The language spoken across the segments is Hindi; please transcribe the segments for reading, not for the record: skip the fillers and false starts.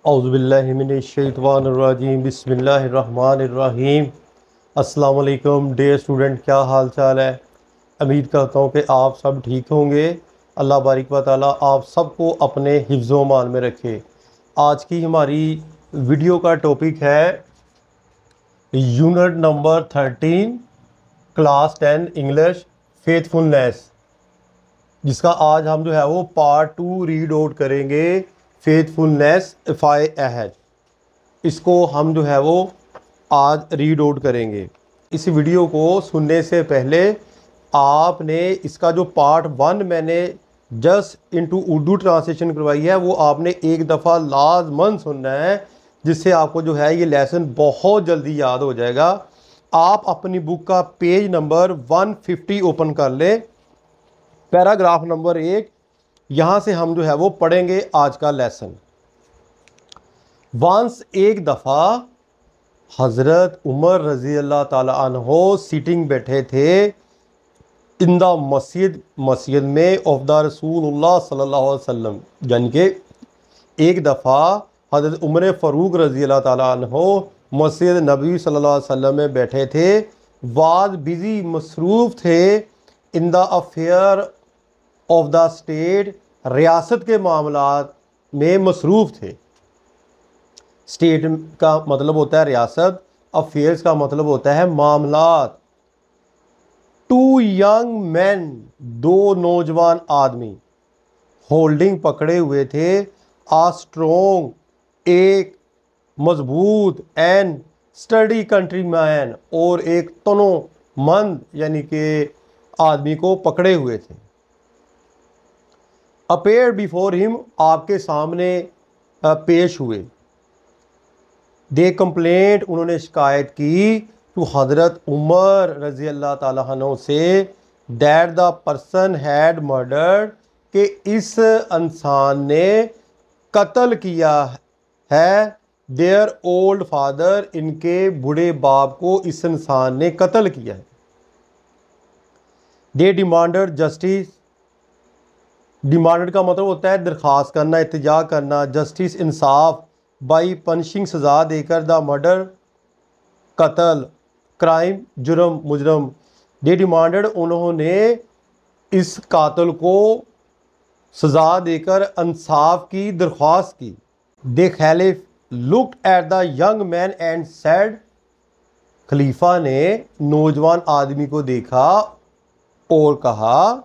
औज़ुबिल्लाहिमिनश्शैतानिर्रजीम बिस्मिल्लाहिर्रहमानिर्रहीम। अस्सलाम वालेकुम डियर स्टूडेंट, क्या हाल चाल है। उम्मीद करता हूँ कि आप सब ठीक होंगे। अल्लाह बारिक व ताला आप सबको अपने हिफ्ज़ो मान में रखे। आज की हमारी वीडियो का टॉपिक है unit number 13 class 10 English faithfulness, जिसका आज हम जो है वो पार्ट 2 रीड आउट करेंगे। फेथफुलनेस इफ़ आई अहद, इसको हम जो है वो आज रीड आउट करेंगे। इस वीडियो को सुनने से पहले आपने इसका जो पार्ट 1 मैंने जस्ट इनटू उर्दू ट्रांसलेशन करवाई है वो आपने एक दफ़ा लाजमन सुनना है, जिससे आपको जो है ये लेसन बहुत जल्दी याद हो जाएगा। आप अपनी बुक का पेज नंबर 150 ओपन कर लें, पैराग्राफ नंबर 1। यहाँ से हम जो है वो पढ़ेंगे आज का लेसन। वंस, एक दफ़ा, हज़रत उमर रज़ी अल्लाह ताला अन्हो सीटिंग बैठे थे इन द मस्जिद में ऑफ द रसूलुल्लाह सल्लल्लाहु अलैहि वसल्लम, यानी कि एक दफ़ा हज़रत उमर फ़ारूक रज़ी अल्लाह ताला अन्हो मस्जिद नबी सल्लल्लाहु अलैहि वसल्लम में बैठे थे। वाज बिज़ी, मसरूफ़ थे, in the affair of the state, रियासत के मामलात में मसरूफ़ थे। स्टेट का मतलब होता है रियासत, अफेयर्स का मतलब होता है मामलात। टू यंग मैन, दो नौजवान आदमी, होल्डिंग पकड़े हुए थे, आ स्ट्रोंग, एक मजबूत, एंड स्टडी कंट्री मैन, और एक तनोमंद यानी कि आदमी को पकड़े हुए थे। अपेयर बिफोर हिम, आपके सामने पेश हुए। दे कंप्लेंट, उन्होंने शिकायत की, टू हज़रत उमर रज़ी अल्लाह ताला अन्हु से, that the person had murdered, कि इस इंसान ने कत्ल किया है, देयर ओल्ड फादर, इनके बूढ़े बाप को इस इंसान ने कत्ल किया है। दे डिमांडेड जस्टिस, डिमांडेड का मतलब होता है दरख्वास्त करना, इल्तिजा करना, जस्टिस इंसाफ, बाई पनिशिंग, सज़ा देकर, द मर्डर कत्ल, क्राइम जुर्म मुजरम। दे डिमांडेड, उन्होंने इस कातिल को सज़ा देकर इंसाफ की दरख्वास्त की। They khalif looked at the young man and said, खलीफा ने नौजवान आदमी को देखा और कहा,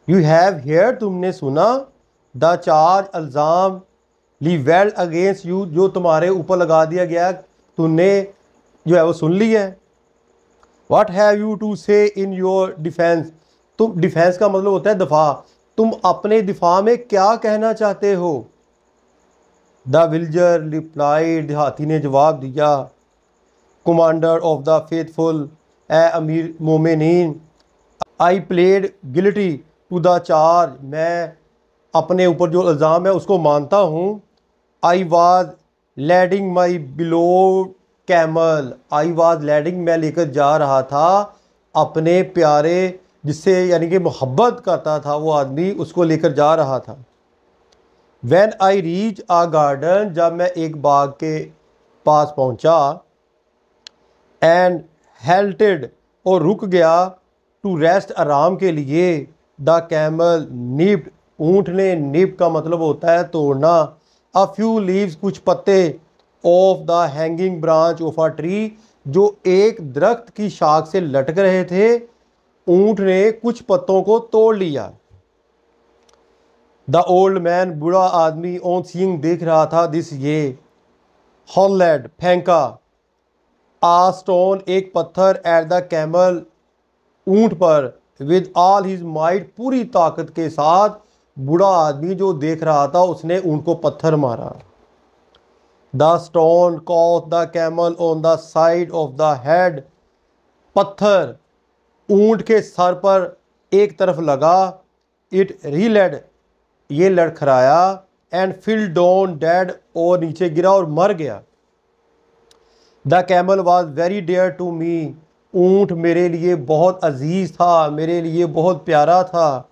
यू हैव हेयर, तुमने सुना, द चार्ज, अल्ज़ाम, लीवेल्ड अगेंस्ट यू, जो तुम्हारे ऊपर लगा दिया गया, तुमने जो है वो सुन ली है। व्हाट हैव यू टू से इन योर डिफेंस, तुम, डिफेंस का मतलब होता है दिफा, तुम अपने दिफा में क्या कहना चाहते हो। द विल्जर रिप्लाइड, देहाती ने जवाब दिया, कमांडर ऑफ द फेथफुल, ए अमीर मोमिनीन, I pled guilty to the charge, मैं अपने ऊपर जो इल्ज़ाम है उसको मानता हूँ। I was leading my beloved camel, I was leading, मैं लेकर जा रहा था अपने प्यारे, जिससे यानी कि मोहब्बत करता था वो आदमी, उसको लेकर जा रहा था। When I reach a garden, जब मैं एक बाग के पास पहुंचा, एंड हेल्टेड, और रुक गया, टू रेस्ट, आराम के लिए, द कैमल निप्ड, ऊँट ने, निप का मतलब होता है तोड़ना, अ फ्यू लीव्स, कुछ पत्ते, of the hanging branch of a tree, जो एक दरख्त की शाख से लटक रहे थे, ऊँट ने कुछ पत्तों को तोड़ लिया। द ओल्ड मैन, बूढ़ा आदमी, ऑन सीइंग, देख रहा था, दिस, ये, हॉलैंड, फेंका, आ स्टोन, एक पत्थर, एट द कैमल, ऊँट पर, विद ऑल हिज माइट, पूरी ताकत के साथ, बूढ़ा आदमी जो देख रहा था उसने ऊँट को पत्थर मारा। The stone caught the camel on the side of the head, पत्थर ऊँट के सर पर एक तरफ लगा, इट रीलेड, ये लड़खड़ाया, एंड फिल डाउन डेड, और नीचे गिरा और मर गया। The camel was very dear to me, ऊँट मेरे लिए बहुत अजीज़ था, मेरे लिए बहुत प्यारा था।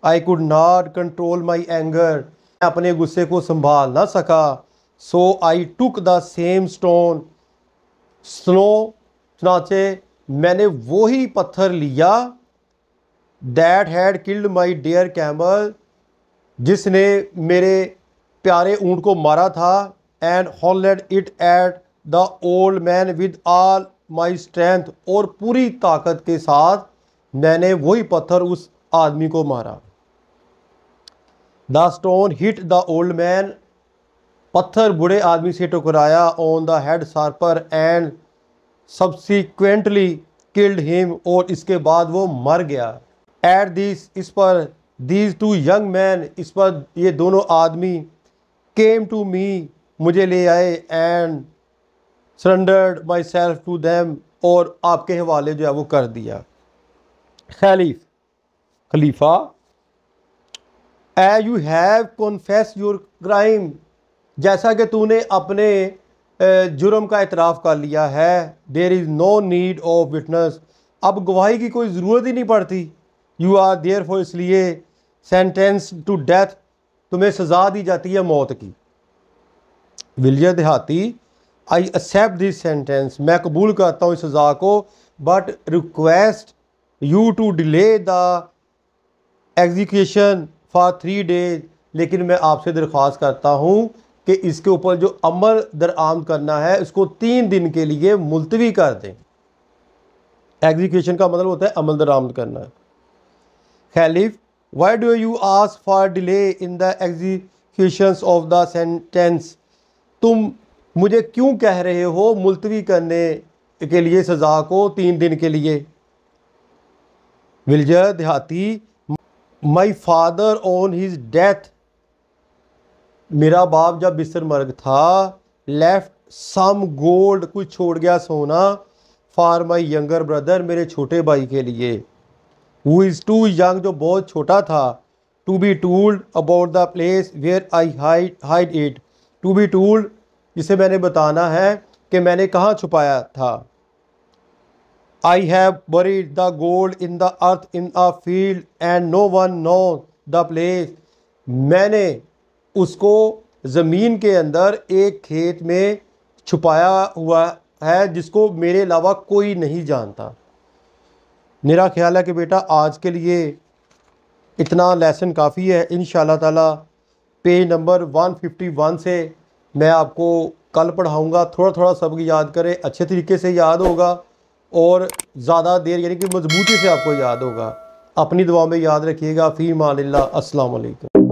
I could not control my anger, मैं अपने गुस्से को संभाल ना सका। So I took the same stone, चनाचे मैंने वही पत्थर लिया, that had killed my dear camel, जिसने मेरे प्यारे ऊँट को मारा था, and hauled it at the old man with all my strength, और पूरी ताकत के साथ मैंने वही पत्थर उस आदमी को मारा। The stone hit the old man, पत्थर बूढ़े आदमी से टकराया, on the head sharper and subsequently killed him, और इसके बाद वो मर गया। एट दिस, इस पर, दीज टू यंग मैन, इस पर ये दोनों आदमी, केम टू मी, मुझे ले आए, and surrendered myself to them, और आपके हवाले जो है वो कर दिया। खलीफा, ए you have confess your crime, जैसा कि तूने अपने जुर्म का इतराफ़ कर लिया है, there is no need of witness, अब गवाही की कोई ज़रूरत ही नहीं पड़ती। यू आर देयर फॉर, इसलिए सेंटेंस टू डेथ, तुम्हें सज़ा दी जाती है मौत की। विलियर देहाती, आई एक्सेप्ट दिस सेंटेंस, मैं कबूल करता हूँ इस सज़ा को, but request you to delay the execution for 3 days, लेकिन मैं आपसे दरख्वास्त करता हूँ कि इसके ऊपर जो अमल दरामद करना है उसको 3 दिन के लिए मुलतवी कर दें। एग्जीक्यूशन का मतलब होता है अमल दरामद करना। Khalif, why do you ask for delay in the executions of the sentence, तुम मुझे क्यों कह रहे हो मुलतवी करने के लिए सज़ा को 3 दिन के लिए। विलियर देहाती, my father on his death, मेरा बाप जब बिस्तर मर्ग था, लेफ्ट सम गोल्ड, कुछ छोड़ गया सोना, फॉर माई यंगर ब्रदर, मेरे छोटे भाई के लिए, हु इज़ टू यंग, जो बहुत छोटा था, to be told about the place where I hide it, to be told, जिसे मैंने बताना है कि मैंने कहाँ छुपाया था। I have buried the gold in the earth in a field and no one know the place, मैंने उसको ज़मीन के अंदर एक खेत में छुपाया हुआ है जिसको मेरे अलावा कोई नहीं जानता। मेरा ख्याल है कि बेटा आज के लिए इतना लेसन काफ़ी है। इंशाल्लाह ताला पेज नंबर 151 से मैं आपको कल पढ़ाऊँगा। थोड़ा थोड़ा सबक याद करें, अच्छे तरीके से याद होगा और ज़्यादा देर यानी कि मजबूती से आपको याद होगा। अपनी दुआ में याद रखिएगा। फ़ी मानिल्लाह। अस्सलाम वालेकुम।